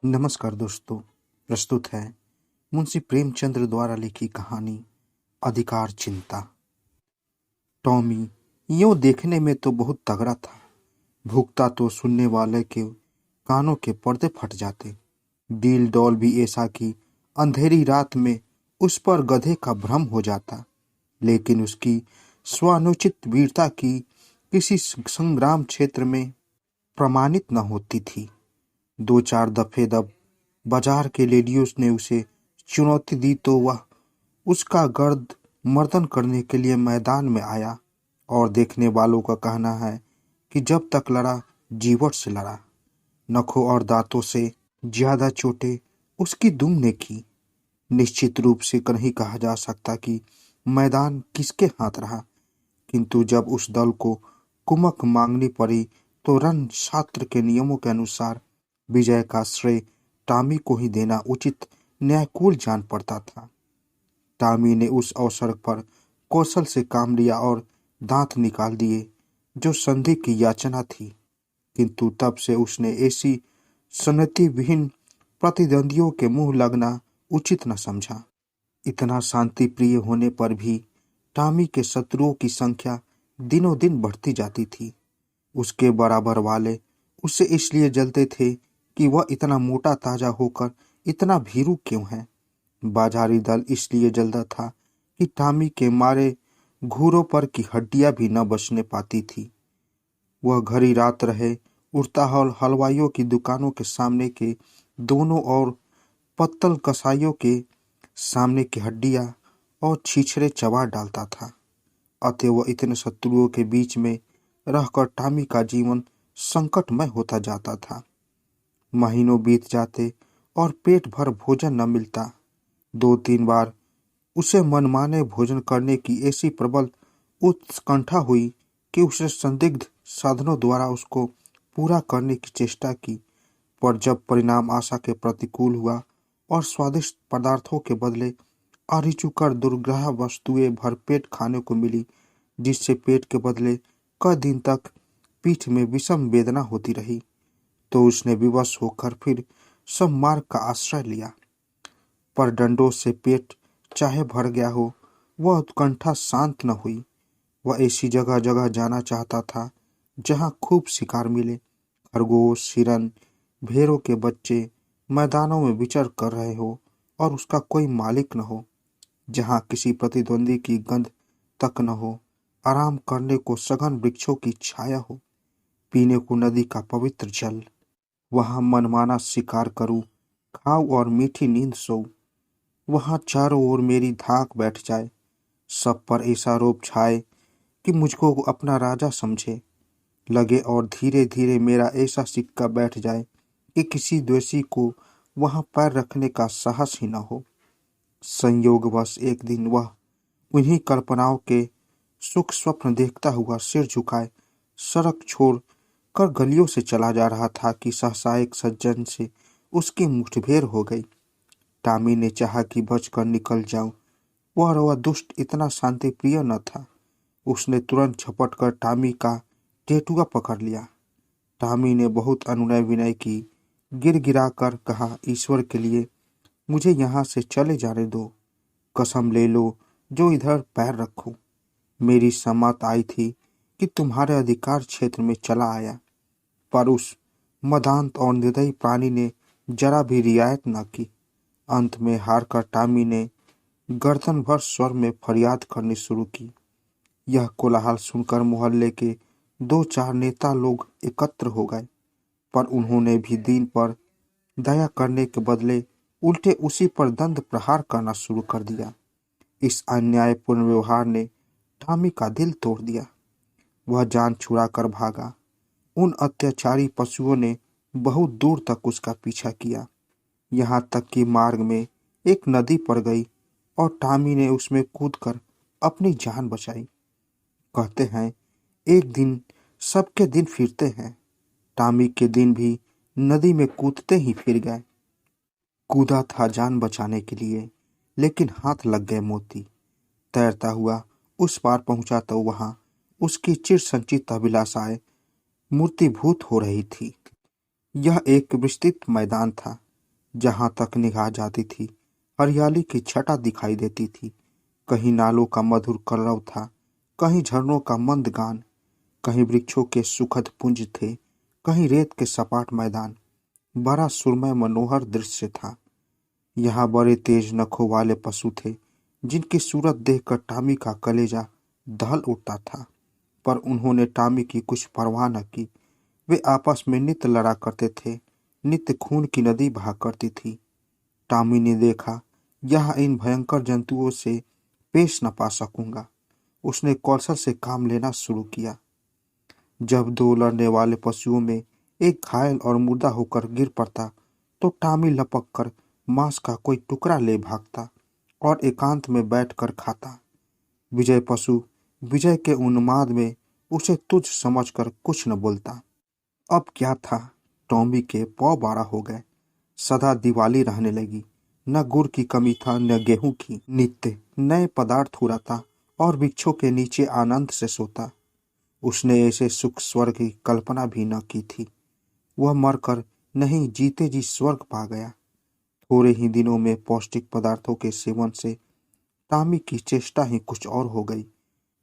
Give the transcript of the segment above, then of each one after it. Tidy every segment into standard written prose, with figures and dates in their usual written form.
नमस्कार दोस्तों। प्रस्तुत है मुंशी प्रेमचंद्र द्वारा लिखी कहानी अधिकार चिंता। टॉमी यूं देखने में तो बहुत तगड़ा था। भूखता तो सुनने वाले के कानों के पर्दे फट जाते। डील डॉल भी ऐसा कि अंधेरी रात में उस पर गधे का भ्रम हो जाता। लेकिन उसकी स्वानुचित वीरता की किसी संग्राम क्षेत्र में प्रमाणित न होती थी। दो चार दफे जब बाजार के लेडियों ने उसे चुनौती दी तो वह उसका गर्द मर्दन करने के लिए मैदान में आया। और देखने वालों का कहना है कि जब तक लड़ा जीवट से लड़ा। नखों और दांतों से ज्यादा चोटें उसकी दुम ने की। निश्चित रूप से नहीं कहा जा सकता कि मैदान किसके हाथ रहा, किंतु जब उस दल को कुमक मांगनी पड़ी तो रण शास्त्र के नियमों के अनुसार विजय का श्रेय टॉमी को ही देना उचित न्यायकूल जान पड़ता था। टॉमी ने उस अवसर पर कौशल से काम लिया और दांत निकाल दिए जो संधि की याचना थी, किंतु तब से उसने ऐसी सन्नति विहीन प्रतिद्वंदियों के मुंह लगना उचित न समझा। इतना शांति प्रिय होने पर भी टॉमी के शत्रुओं की संख्या दिनों दिन बढ़ती जाती थी। उसके बराबर वाले उससे इसलिए जलते थे कि वह इतना मोटा ताजा होकर इतना भीरू क्यों है। बाजारी दल इसलिए जलता था कि टॉमी के मारे घूरों पर की हड्डियां भी न बचने पाती थी। वह घड़ी रात रहे उड़ता हॉल हलवाइयों की दुकानों के सामने के दोनों और पत्तल कसाइयों के सामने की हड्डियां और छीछरे चबा डालता था। अतः वह इतने शत्रुओं के बीच में रहकर टॉमी का जीवन संकटमय होता जाता था। महीनों बीत जाते और पेट भर भोजन न मिलता। दो तीन बार उसे मनमाने भोजन करने की ऐसी प्रबल उत्कंठा हुई कि उसने संदिग्ध साधनों द्वारा उसको पूरा करने की चेष्टा की, पर जब परिणाम आशा के प्रतिकूल हुआ और स्वादिष्ट पदार्थों के बदले अरुचिकर दुर्ग्राह वस्तुएं भरपेट खाने को मिली, जिससे पेट के बदले कई दिन तक पीठ में विषम वेदना होती रही, तो उसने विवश होकर फिर सब मार्ग का आश्रय लिया। पर डंडों से पेट चाहे भर गया हो, वह उत्कंठा शांत न हुई। वह ऐसी जगह जगह जाना चाहता था जहां खूब शिकार मिले। खरगोश, हिरन, भेड़ों के बच्चे मैदानों में विचर कर रहे हो और उसका कोई मालिक न हो। जहां किसी प्रतिद्वंदी की गंध तक न हो। आराम करने को सघन वृक्षों की छाया हो। पीने को नदी का पवित्र जल। वहां मनमाना शिकार करूं, खाऊं और मीठी नींद सोऊं। वहां चारों ओर मेरी धाक बैठ जाए। सब पर ऐसा रोब छाए कि मुझको अपना राजा समझे लगे और धीरे धीरे मेरा ऐसा सिक्का बैठ जाए कि किसी द्वेषी को वहां पैर रखने का साहस ही न हो। संयोगवश एक दिन वह उन्हीं कल्पनाओं के सुख स्वप्न देखता हुआ सिर झुकाए सड़क छोड़ कर गलियों से चला जा रहा था कि सहसा एक सज्जन से उसकी मुठभेड़ हो गई। टॉमी ने चाहा कि बचकर निकल जाऊं, वह दुष्ट इतना शांति प्रिय न था। उसने तुरंत झपट कर टॉमी का टेटुआ पकड़ लिया। टॉमी ने बहुत अनुनय विनय की, गिरा कर कहा, ईश्वर के लिए मुझे यहाँ से चले जाने दो। कसम ले लो जो इधर पैर रखूं। मेरी सम्मत आई थी कि तुम्हारे अधिकार क्षेत्र में चला आया, पर उस मदांत और निर्दयी प्राणी ने जरा भी रियायत न की। अंत में हार कर टॉमी ने गर्दन भर स्वर में फरियाद करनी शुरू की। यह कोलाहल सुनकर मोहल्ले के दो चार नेता लोग एकत्र हो गए, पर उन्होंने भी दीन पर दया करने के बदले उल्टे उसी पर दंड प्रहार करना शुरू कर दिया। इस अन्यायपूर्ण व्यवहार ने टॉमी का दिल तोड़ दिया। वह जान छुड़ा कर भागा। उन अत्याचारी पशुओं ने बहुत दूर तक उसका पीछा किया, यहाँ तक कि मार्ग में एक नदी पड़ गई और टॉमी ने उसमें कूदकर अपनी जान बचाई। कहते हैं एक दिन सबके दिन फिरते हैं। टॉमी के दिन भी नदी में कूदते ही फिर गए। कूदा था जान बचाने के लिए, लेकिन हाथ लग गए मोती। तैरता हुआ उस पार पहुंचा तो वहां उसकी चिर संचित अभिलाषाएं मूर्तिभूत हो रही थी। यह एक विस्तृत मैदान था जहां तक निगाह जाती थी हरियाली की छटा दिखाई देती थी। कहीं नालों का मधुर कलरव था, कहीं झरनों का मंद गान, कहीं वृक्षों के सुखद पुंज थे, कहीं रेत के सपाट मैदान। बड़ा सुरमय मनोहर दृश्य था। यहाँ बड़े तेज नखों वाले पशु थे जिनकी सूरत देखकर टॉमी का कलेजा दहल उठता था, पर उन्होंने टॉमी की कुछ परवाह न की। वे आपस में नित्य लड़ा करते थे, नित्य खून की नदी बहा करती थी। टॉमी ने देखा, यह इन भयंकर जंतुओं से पेश न पा सकूंगा। उसने कौशल से काम लेना शुरू किया। जब दो लड़ने वाले पशुओं में एक घायल और मुर्दा होकर गिर पड़ता तो टॉमी लपक कर मांस का कोई टुकड़ा ले भागता और एकांत में बैठकर खाता। विजय पशु विजय के उन्माद में उसे तुच्छ समझकर कुछ न बोलता। अब क्या था, टॉमी के पौ बारह हो गए। सदा दिवाली रहने लगी। न गुड़ की कमी था न गेहूं की। नित्य नए पदार्थ उड़ाता और वृक्षों के नीचे आनंद से सोता। उसने ऐसे सुख स्वर्ग की कल्पना भी न की थी। वह मरकर नहीं जीते जी स्वर्ग पा गया। थोड़े ही दिनों में पौष्टिक पदार्थों के सेवन से टॉमी की चेष्टा ही कुछ और हो गई।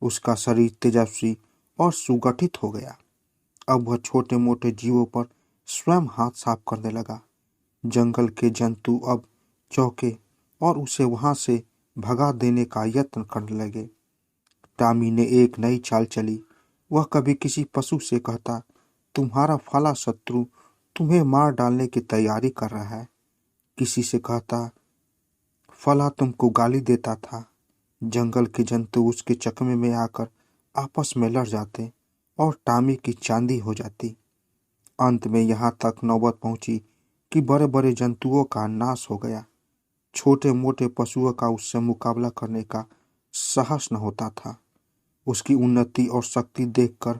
उसका शरीर तेजस्वी और सुगठित हो गया। अब वह छोटे मोटे जीवों पर स्वयं हाथ साफ करने लगा। जंगल के जंतु अब चौंके और उसे वहां से भगा देने का यत्न करने लगे। टॉमी ने एक नई चाल चली। वह कभी किसी पशु से कहता, तुम्हारा फला शत्रु तुम्हें मार डालने की तैयारी कर रहा है। किसी से कहता, फला तुमको गाली देता था। जंगल के जंतु उसके चकमे में आकर आपस में लड़ जाते और टॉमी की चांदी हो जाती। अंत में यहाँ तक नौबत पहुंची कि बड़े बड़े जंतुओं का नाश हो गया। छोटे मोटे पशुओं का उससे मुकाबला करने का साहस न होता था। उसकी उन्नति और शक्ति देखकर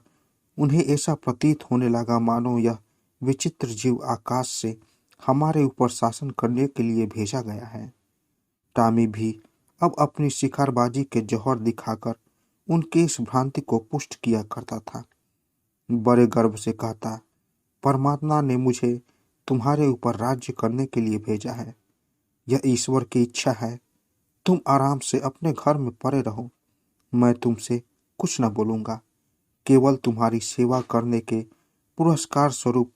उन्हें ऐसा प्रतीत होने लगा मानो यह विचित्र जीव आकाश से हमारे ऊपर शासन करने के लिए भेजा गया है। टॉमी भी अब अपनी शिकारबाजी के जौहर दिखाकर उनकी इस भ्रांति को पुष्ट किया करता था। बड़े गर्व से कहता, परमात्मा ने मुझे तुम्हारे ऊपर राज्य करने के लिए भेजा है। यह ईश्वर की इच्छा है। तुम आराम से अपने घर में पड़े रहो। मैं तुमसे कुछ न बोलूंगा। केवल तुम्हारी सेवा करने के पुरस्कार स्वरूप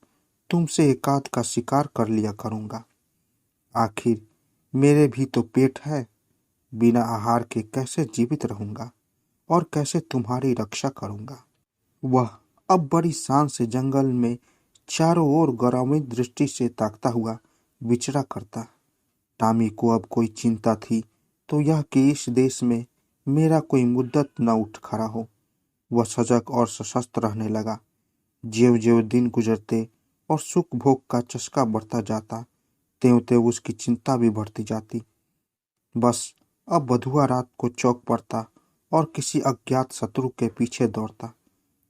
तुमसे एकाध का शिकार कर लिया करूंगा। आखिर मेरे भी तो पेट है। बिना आहार के कैसे जीवित रहूंगा और कैसे तुम्हारी रक्षा करूंगा। वह अब बड़ी शान से जंगल में चारों ओर गौरवित दृष्टि से ताकता हुआ विचरा करता। टॉमी को अब कोई चिंता थी तो यह कि इस देश में मेरा कोई मुद्दत न उठ खड़ा हो। वह सजग और सशक्त रहने लगा। ज्यों ज्यों दिन गुजरते और सुख भोग का चस्का बढ़ता जाता, त्यों त्यों उसकी चिंता भी बढ़ती जाती। बस अब बधुआ रात को चौक पड़ता और किसी अज्ञात शत्रु के पीछे दौड़ता।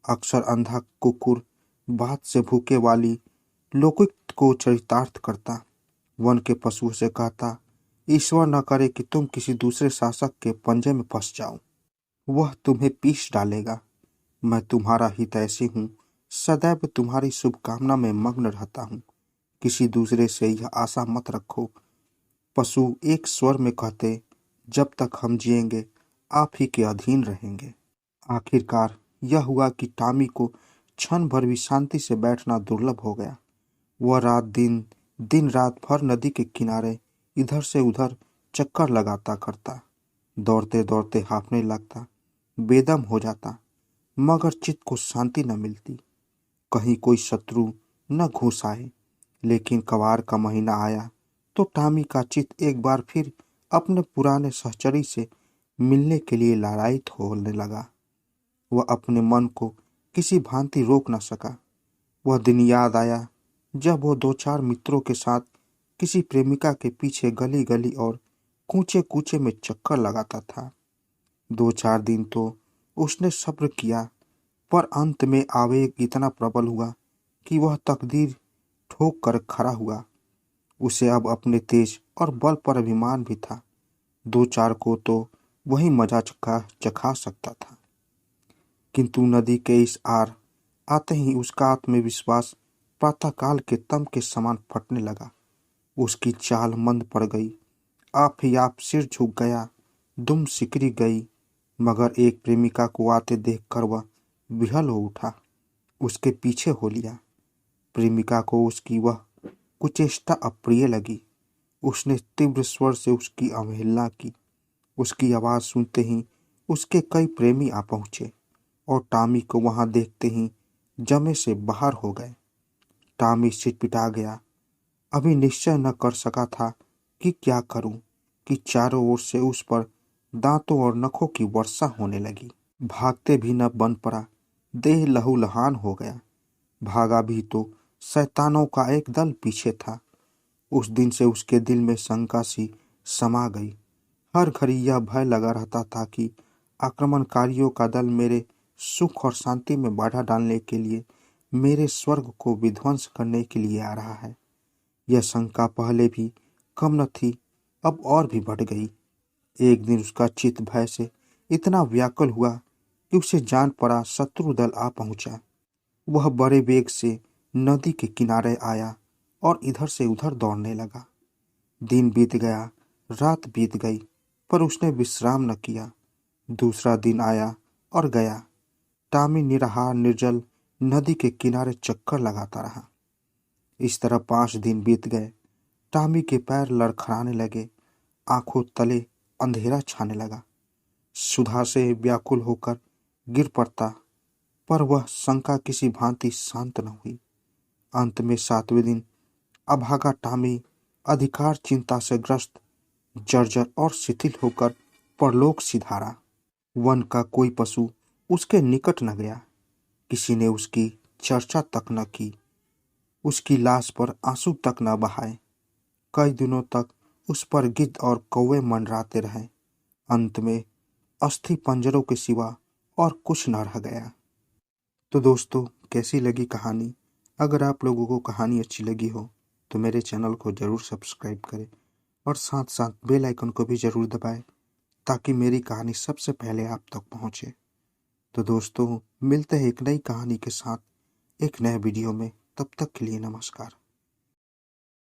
अक्सर अंधा कुकुर बात से भूखे वाली लोकुक्त को चरितार्थ करता। वन के पशुओं से कहता, ईश्वर न करे कि तुम किसी दूसरे शासक के पंजे में फंस जाओ। वह तुम्हें पीस डालेगा। मैं तुम्हारा हितैषी हूँ, सदैव तुम्हारी शुभकामना में मग्न रहता हूँ। किसी दूसरे से यह आशा मत रखो। पशु एक स्वर में कहते, जब तक हम जिएंगे आप ही के अधीन रहेंगे। आखिरकार यह हुआ कि टॉमी को क्षण भर भी शांति से बैठना दुर्लभ हो गया। वह दिन रात भर नदी के किनारे इधर से उधर चक्कर लगाता करता। दौड़ते दौड़ते हांफने लगता, बेदम हो जाता, मगर चित्त को शांति न मिलती। कहीं कोई शत्रु न घुस आए। लेकिन कवार का महीना आया तो टॉमी का चित्त एक बार फिर अपने पुराने सहचरी से मिलने के लिए लालायित होने लगा। वह अपने मन को किसी भांति रोक न सका। वह दिन याद आया जब वो दो चार मित्रों के साथ किसी प्रेमिका के पीछे गली गली और कूचे कूचे में चक्कर लगाता था। 2-4 दिन तो उसने सब्र किया, पर अंत में आवेग इतना प्रबल हुआ कि वह तकदीर ठोक कर खड़ा हुआ। उसे अब अपने तेज और बल पर अभिमान भी था। 2-4 को तो वही मजा चखा सकता था। किंतु नदी के इस आर आते ही उसका आत्मविश्वास प्रातःकाल के तम के समान फटने लगा। उसकी चाल मंद पड़ गई। आप ही आप सिर झुक गया, दुम सिकरी गई। मगर एक प्रेमिका को आते देखकर वह विहल हो उठा, उसके पीछे हो लिया। प्रेमिका को उसकी वह कुचेष्टा अप्रिय लगी। उसने तीव्र स्वर से उसकी अवहेलना की। उसकी आवाज़ सुनते ही उसके कई प्रेमी आ पहुँचे और टॉमी को वहां देखते ही जमे से बाहर हो गए। टॉमी सिटपिटा गया। अभी निश्चय न कर सका था कि क्या करूं कि चारों ओर से उस पर दांतों और नखों की वर्षा होने लगी। भागते भी न बन पड़ा, देह लहूलुहान हो गया। भागा भी तो शैतानों का एक दल पीछे था। उस दिन से उसके दिल में शंका सी समा गई। हर घड़ी यह भय लगा रहता था कि आक्रमणकारियों का दल मेरे सुख और शांति में बाधा डालने के लिए, मेरे स्वर्ग को विध्वंस करने के लिए आ रहा है। यह शंका पहले भी कम न थी, अब और भी बढ़ गई। एक दिन उसका चित्त भय से इतना व्याकुल हुआ कि उसे जान पड़ा शत्रु दल आ पहुंचा। वह बड़े वेग से नदी के किनारे आया और इधर से उधर दौड़ने लगा। दिन बीत गया, रात बीत गई, पर उसने विश्राम न किया। दूसरा दिन आया और गया। टॉमी निराहार निर्जल नदी के किनारे चक्कर लगाता रहा। इस तरह 5 दिन बीत गए। टॉमी के पैर लड़खड़ाने लगे, आंखों तले अंधेरा छाने लगा। सुधा से व्याकुल होकर गिर पड़ता, पर वह शंका किसी भांति शांत न हुई। अंत में 7वें दिन अभागा टॉमी अधिकार चिंता से ग्रस्त, जर्जर और शिथिल होकर परलोक सिधारा। वन का कोई पशु उसके निकट न गया, किसी ने उसकी चर्चा तक न की, उसकी लाश पर आंसू तक न बहाए। कई दिनों तक उस पर गिद्ध और कौवे मंडराते रहे। अंत में अस्थि पंजरों के सिवा और कुछ न रह गया। तो दोस्तों, कैसी लगी कहानी? अगर आप लोगों को कहानी अच्छी लगी हो तो मेरे चैनल को ज़रूर सब्सक्राइब करें और साथ साथ बेल आइकन को भी ज़रूर दबाएं, ताकि मेरी कहानी सबसे पहले आप तक पहुंचे। तो दोस्तों, मिलते हैं एक नई कहानी के साथ एक नए वीडियो में। तब तक के लिए नमस्कार।